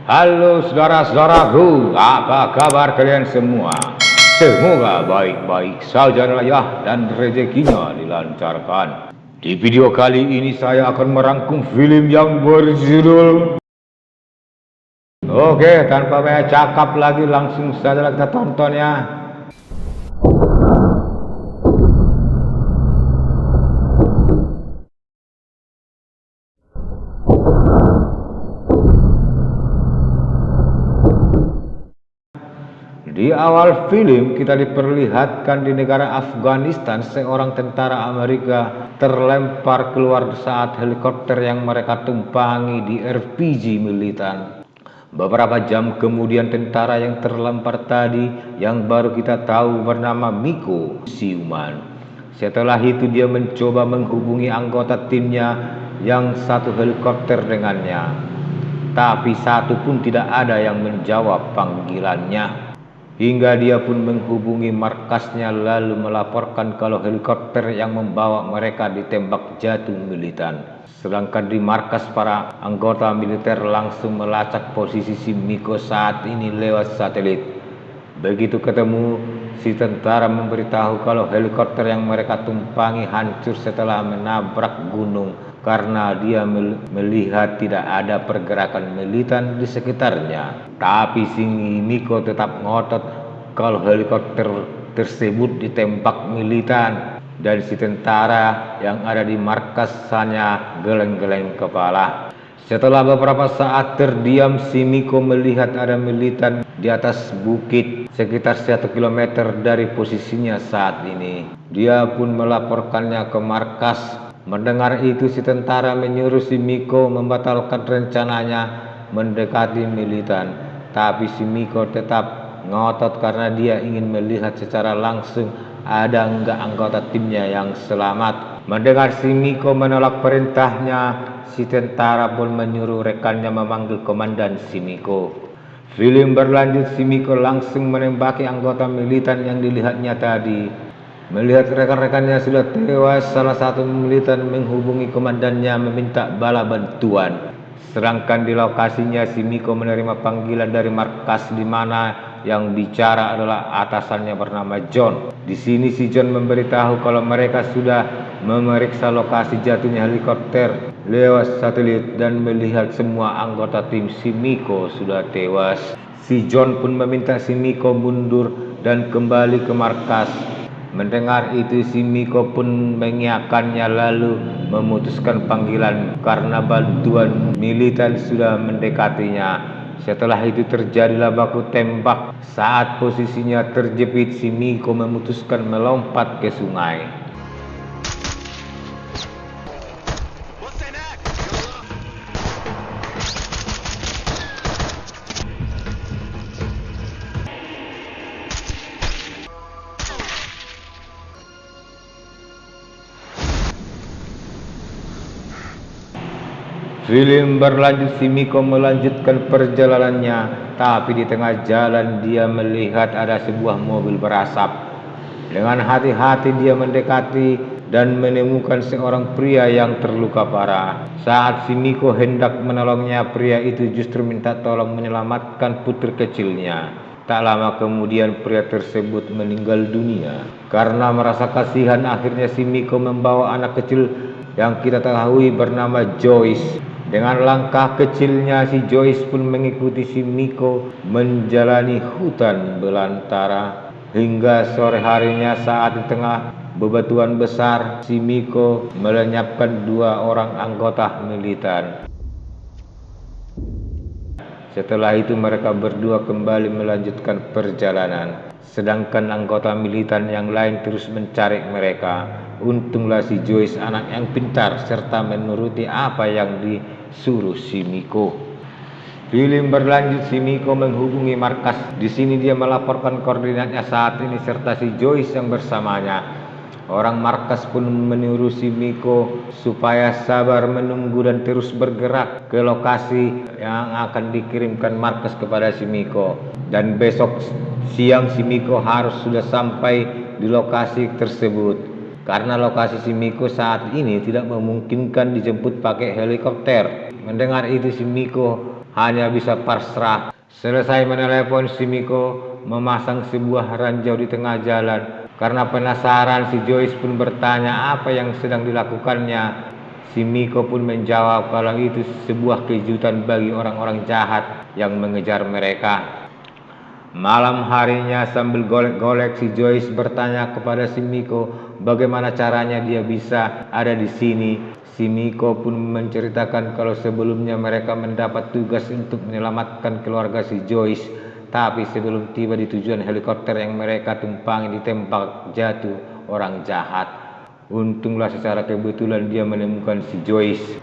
Halo saudara-saudaraku, apa kabar kalian semua? Semoga baik-baik saja ya dan rezekinya dilancarkan. Di video kali ini saya akan merangkum film yang berjudul Oke, tanpa banyak cakap lagi langsung saja kita tonton ya. Di awal film kita diperlihatkan di negara Afghanistan seorang tentara Amerika terlempar keluar saat helikopter yang mereka tumpangi di RPG militan. Beberapa jam kemudian tentara yang terlempar tadi yang baru kita tahu bernama Miko siuman. Setelah itu dia mencoba menghubungi anggota timnya yang satu helikopter dengannya. Tapi satu pun tidak ada yang menjawab panggilannya. Hingga dia pun menghubungi markasnya lalu melaporkan kalau helikopter yang membawa mereka ditembak jatuh militan. Sedangkan di markas para anggota militer langsung melacak posisi si Miko saat ini lewat satelit. Begitu ketemu, si tentara memberitahu kalau helikopter yang mereka tumpangi hancur setelah menabrak gunung karena dia melihat tidak ada pergerakan militan di sekitarnya. Tapi si Miko tetap ngotot kalau helikopter tersebut ditembak militan dan si tentara yang ada di markas hanya geleng-geleng kepala. Setelah beberapa saat terdiam, si Miko melihat ada militan di atas bukit sekitar 1 kilometer dari posisinya saat ini. Dia pun melaporkannya ke markas. Mendengar itu si tentara menyuruh si Miko membatalkan rencananya mendekati militan. Tapi si Miko tetap ngotot karena dia ingin melihat secara langsung ada enggak anggota timnya yang selamat. Mendengar si Miko menolak perintahnya, si tentara pun menyuruh rekannya memanggil komandan si Miko. Film berlanjut, si Miko langsung menembaki anggota militan yang dilihatnya tadi. Melihat rekan-rekannya sudah tewas, salah satu militan menghubungi komandannya meminta bala bantuan. Sedangkan di lokasinya si Miko menerima panggilan dari markas di mana yang bicara adalah atasannya bernama John. Di sini si John memberitahu kalau mereka sudah memeriksa lokasi jatuhnya helikopter lewat satelit dan melihat semua anggota tim si Miko sudah tewas. Si John pun meminta si Miko mundur dan kembali ke markas. Mendengar itu si Miko pun mengiyakannya lalu memutuskan panggilan karena bantuan militan sudah mendekatinya. Setelah itu terjadilah baku tembak. Saat posisinya terjepit, si Miko memutuskan melompat ke sungai. Film berlanjut, si Miko melanjutkan perjalanannya, tapi di tengah jalan dia melihat ada sebuah mobil berasap. Dengan hati-hati dia mendekati dan menemukan seorang pria yang terluka parah. Saat si Miko hendak menolongnya, pria itu justru minta tolong menyelamatkan putri kecilnya. Tak lama kemudian pria tersebut meninggal dunia. Karena merasa kasihan, akhirnya si Miko membawa anak kecil yang kita ketahui bernama Joyce. Dengan langkah kecilnya si Joyce pun mengikuti si Miko menjalani hutan belantara hingga sore harinya. Saat di tengah bebatuan besar, si Miko melenyapkan 2 orang anggota militan. Setelah itu mereka berdua kembali melanjutkan perjalanan, sedangkan anggota militan yang lain terus mencari mereka. Untunglah si Joyce anak yang pintar serta menuruti apa yang disuruh si Miko. Film berlanjut, si Miko menghubungi markas. Di sini dia melaporkan koordinatnya saat ini serta si Joyce yang bersamanya. Orang markas pun menyuruh si Miko supaya sabar menunggu dan terus bergerak ke lokasi yang akan dikirimkan markas kepada si Miko. Dan besok siang si Miko harus sudah sampai di lokasi tersebut. Karena lokasi si Miko saat ini tidak memungkinkan dijemput pakai helikopter. Mendengar itu si Miko hanya bisa pasrah. Selesai menelepon, si Miko memasang sebuah ranjau di tengah jalan. Karena penasaran, si Joyce pun bertanya apa yang sedang dilakukannya. Si Miko pun menjawab kalau itu sebuah kejutan bagi orang-orang jahat yang mengejar mereka. Malam harinya sambil golek-golek, si Joyce bertanya kepada si Miko bagaimana caranya dia bisa ada di sini. Si Miko pun menceritakan kalau sebelumnya mereka mendapat tugas untuk menyelamatkan keluarga si Joyce. Tapi sebelum tiba di tujuan, helikopter yang mereka tumpangi ditembak jatuh orang jahat. Untunglah secara kebetulan dia menemukan si Joyce.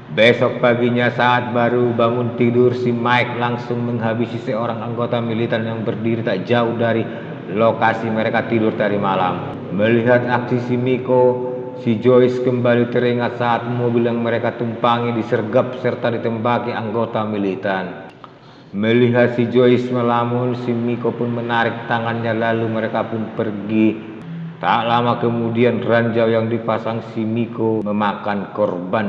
Besok paginya saat baru bangun tidur, si Mike langsung menghabisi seorang anggota militan yang berdiri tak jauh dari lokasi mereka tidur tadi malam. Melihat aksi si Miko, si Joyce kembali teringat saat mobil yang mereka tumpangi disergap serta ditembaki anggota militan. Melihat si Joyce melamun, si Miko pun menarik tangannya lalu mereka pun pergi. Tak lama kemudian ranjau yang dipasang si Miko memakan korban.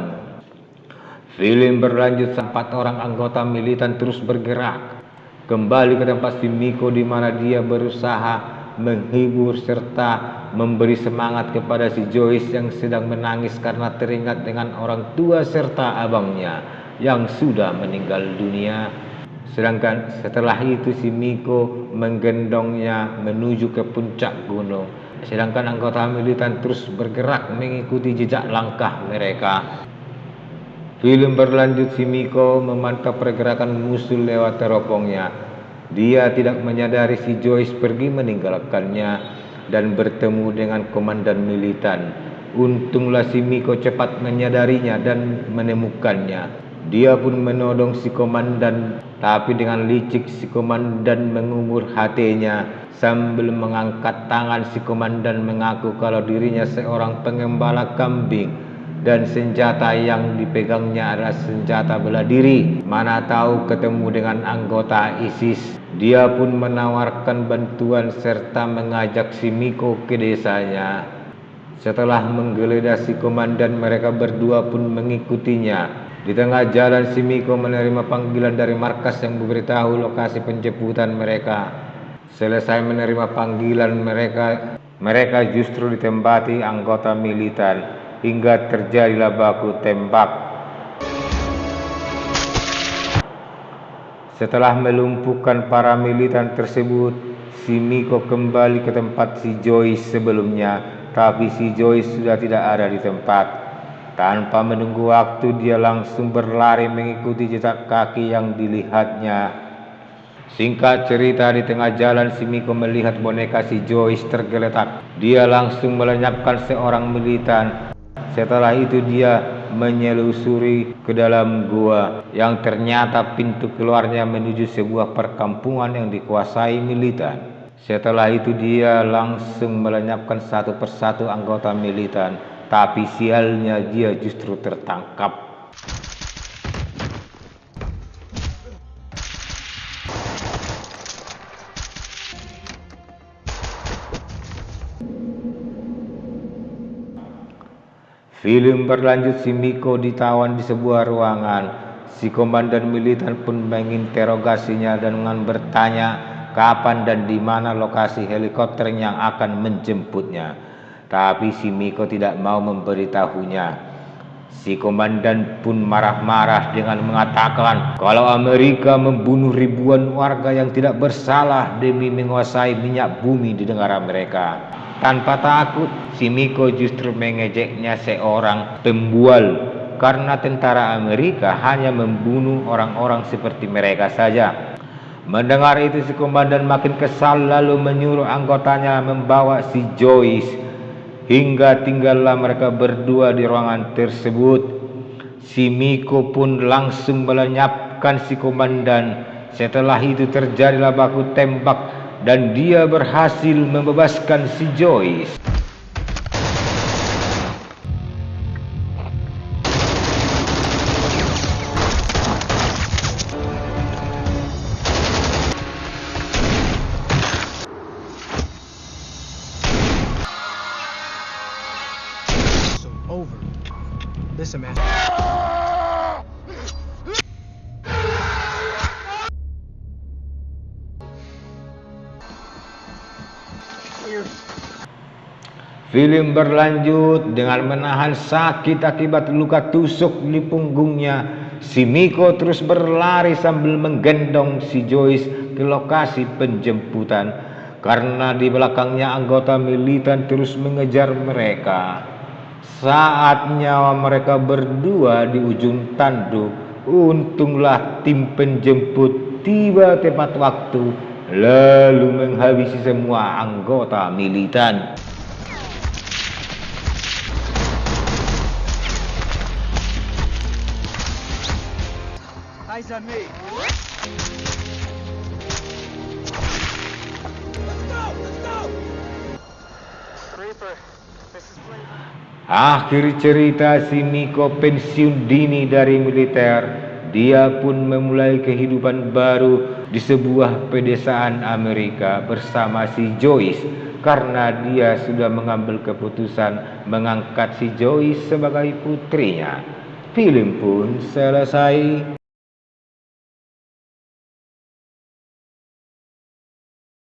Film berlanjut, 4 orang anggota militan terus bergerak kembali ke tempat si Miko di mana dia berusaha menghibur serta memberi semangat kepada si Joyce yang sedang menangis karena teringat dengan orang tua serta abangnya yang sudah meninggal dunia. Sedangkan setelah itu si Miko menggendongnya menuju ke puncak gunung. Sedangkan anggota militan terus bergerak mengikuti jejak langkah mereka. Film berlanjut, si Miko memantau pergerakan musuh lewat teropongnya. Dia tidak menyadari si Joyce pergi meninggalkannya dan bertemu dengan komandan militan. Untunglah si Miko cepat menyadarinya dan menemukannya. Dia pun menodong si komandan, tapi dengan licik si komandan mengumur hatinya. Sambil mengangkat tangan, si komandan mengaku kalau dirinya seorang pengembala kambing dan senjata yang dipegangnya adalah senjata bela diri. Mana tahu ketemu dengan anggota ISIS. Dia pun menawarkan bantuan serta mengajak si Miko ke desanya. Setelah menggeledah si komandan, mereka berdua pun mengikutinya. Di tengah jalan, si Miko menerima panggilan dari markas yang memberitahu lokasi penjemputan mereka. Selesai menerima panggilan mereka justru ditembaki anggota militan hingga terjadilah baku tembak. Setelah melumpuhkan para militan tersebut, si Miko kembali ke tempat si Joyce sebelumnya, tapi si Joyce sudah tidak ada di tempat. Tanpa menunggu waktu, dia langsung berlari mengikuti jejak kaki yang dilihatnya. Singkat cerita, di tengah jalan si Miko melihat boneka si Joyce tergeletak. Dia langsung melenyapkan seorang militan. Setelah itu dia menyelusuri ke dalam gua yang ternyata pintu keluarnya menuju sebuah perkampungan yang dikuasai militan. Setelah itu dia langsung melenyapkan satu persatu anggota militan, tapi sialnya dia justru tertangkap. Film berlanjut, si Miko ditawan di sebuah ruangan. Si komandan militer pun menginterogasinya dengan bertanya kapan dan di mana lokasi helikopter yang akan menjemputnya. Tapi si Miko tidak mau memberitahunya. Si komandan pun marah-marah dengan mengatakan kalau Amerika membunuh ribuan warga yang tidak bersalah demi menguasai minyak bumi di negara mereka. Tanpa takut, si Miko justru mengejeknya seorang pembual karena tentara Amerika hanya membunuh orang-orang seperti mereka saja. Mendengar itu, si komandan makin kesal lalu menyuruh anggotanya membawa si Joyce hingga tinggallah mereka berdua di ruangan tersebut. Si Miko pun langsung melenyapkan si komandan. Setelah itu terjadilah baku tembak dan dia berhasil membebaskan si Joyce. Film berlanjut dengan menahan sakit akibat luka tusuk di punggungnya. Si Miko terus berlari sambil menggendong si Joyce ke lokasi penjemputan karena di belakangnya anggota militan terus mengejar mereka. Saat nyawa mereka berdua di ujung tanduk, untunglah tim penjemput tiba tepat waktu lalu menghabisi semua anggota militan. Eyes on me. Let's go! Reaper, this is Flavor. Akhir cerita, si Miko pensiun dini dari militer. Dia pun memulai kehidupan baru di sebuah pedesaan Amerika bersama si Joyce karena dia sudah mengambil keputusan mengangkat si Joyce sebagai putrinya. Film pun selesai.